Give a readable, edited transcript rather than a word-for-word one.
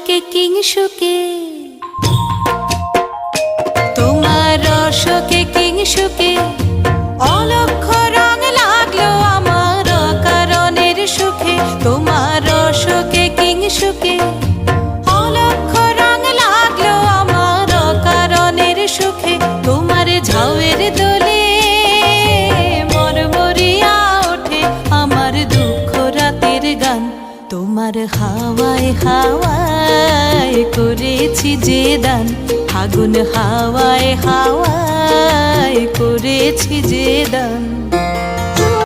রসকে কিংসুকে, তোমার রসকে কিংসুকে অলক্ষ রং লাগলো আমার অকারণের সুখে। তোমার রসকে কিংসুকে অলক্ষ রং লাগলো আমার অকারণের সুখে। তোমার ঝাউয়ের দোলে মরমরিয়া ওঠে আমার দুঃখ রাতের গান। তোমার হাওয়ায় হাওয়ায় করেছি যে দান, ফাগুন হাওয়ায় হাওয়ায় করেছি যে দান।